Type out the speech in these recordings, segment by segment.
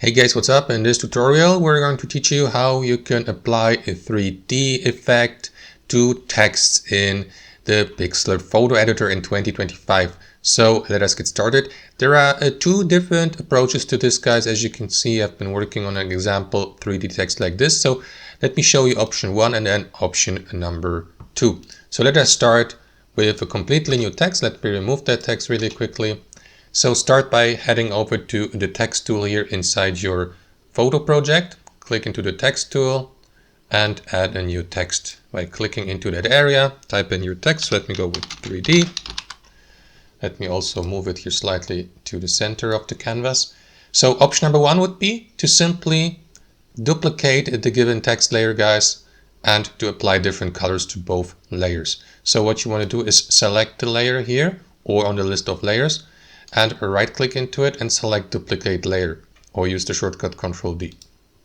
Hey guys, what's up? In this tutorial we're going to teach you how you can apply a 3D effect to text in the Pixlr photo editor in 2025. So let us get started. There are two different approaches to this, guys. As you can see, I've been working on an example 3D text like this. So let me show you option 1 and then option number 2. So let us start with a completely new text. Let me remove that text really quickly. So start by heading over to the text tool here inside your photo project. Click into the text tool and add a new text by clicking into that area. Type in your text. Let me go with 3D. Let me also move it here slightly to the center of the canvas. So option number 1 would be to simply duplicate the given text layer, guys, and to apply different colors to both layers. So what you want to do is select the layer here or on the list of layers, and right click into it and select duplicate layer, or use the shortcut Ctrl D,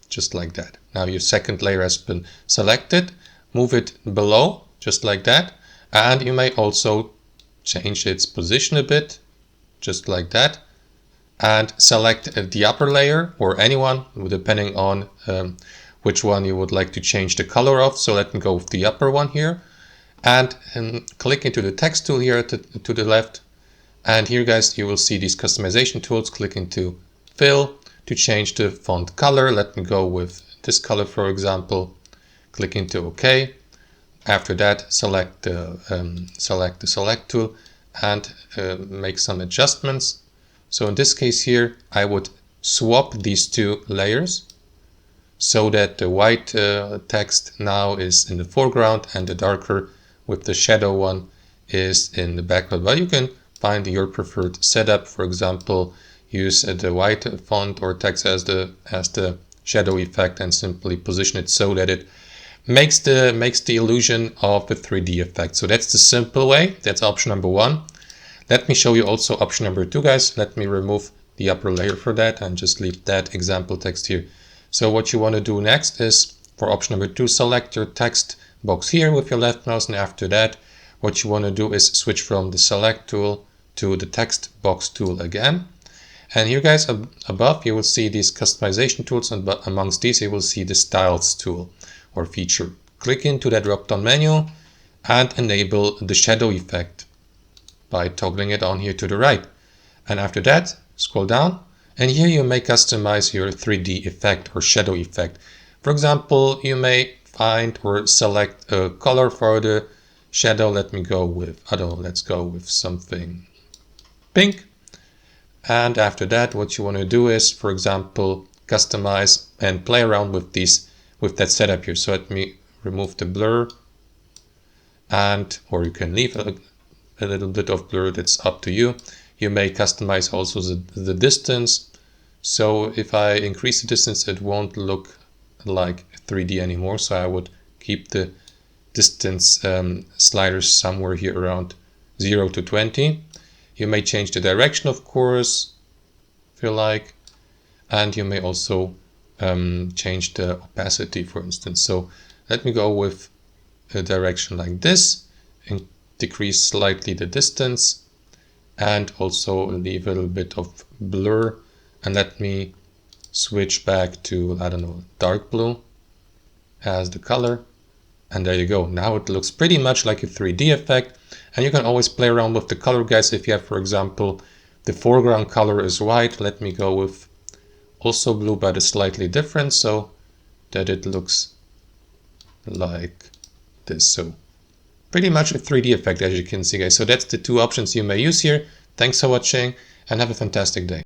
just like that. Now your second layer has been selected. Move it below, just like that, and you may also change its position a bit, just like that, and select the upper layer or anyone, depending on which one you would like to change the color of. So let me go with the upper one here, and click into the text tool here to the left. And here, guys, you will see these customization tools. Click into fill to change the font color. Let me go with this color, for example. Click into OK. After that, select the select tool and make some adjustments. So in this case here, I would swap these two layers so that the white text now is in the foreground and the darker with the shadow one is in the background. But you can find your preferred setup. For example, use the white font or text as the shadow effect and simply position it so that it makes the illusion of a 3D effect. So that's the simple way. That's option number 1. Let me show you also option number 2, guys. Let me remove the upper layer for that and just leave that example text here. So what you want to do next is, for option number 2, select your text box here with your left mouse, and after that what you want to do is switch from the select tool to the text box tool again. And here, guys, above you will see these customization tools, and amongst these you will see the styles tool or feature. Click into that drop down menu and enable the shadow effect by toggling it on here to the right. And after that, scroll down, and here you may customize your 3D effect or shadow effect. For example, you may find or select a color for the shadow. Let me go with, I don't know, let's go with something pink. And after that, what you want to do is, for example, customize and play around with that setup here. So let me remove the blur, or you can leave a little bit of blur. That's up to you. You may customize also the distance. So if I increase the distance, it won't look like 3D anymore. So I would keep the distance sliders somewhere here around 0 to 20. You may change the direction, of course, if you like, and you may also change the opacity, for instance. So let me go with a direction like this and decrease slightly the distance, and also leave a little bit of blur, and let me switch back to, I don't know, dark blue as the color. And there you go. Now it looks pretty much like a 3D effect. And you can always play around with the color, guys. If you have, for example, the foreground color is white, let me go with also blue, but it's slightly different, so that it looks like this. So pretty much a 3D effect, as you can see, guys. So that's the two options you may use here. Thanks for watching and have a fantastic day.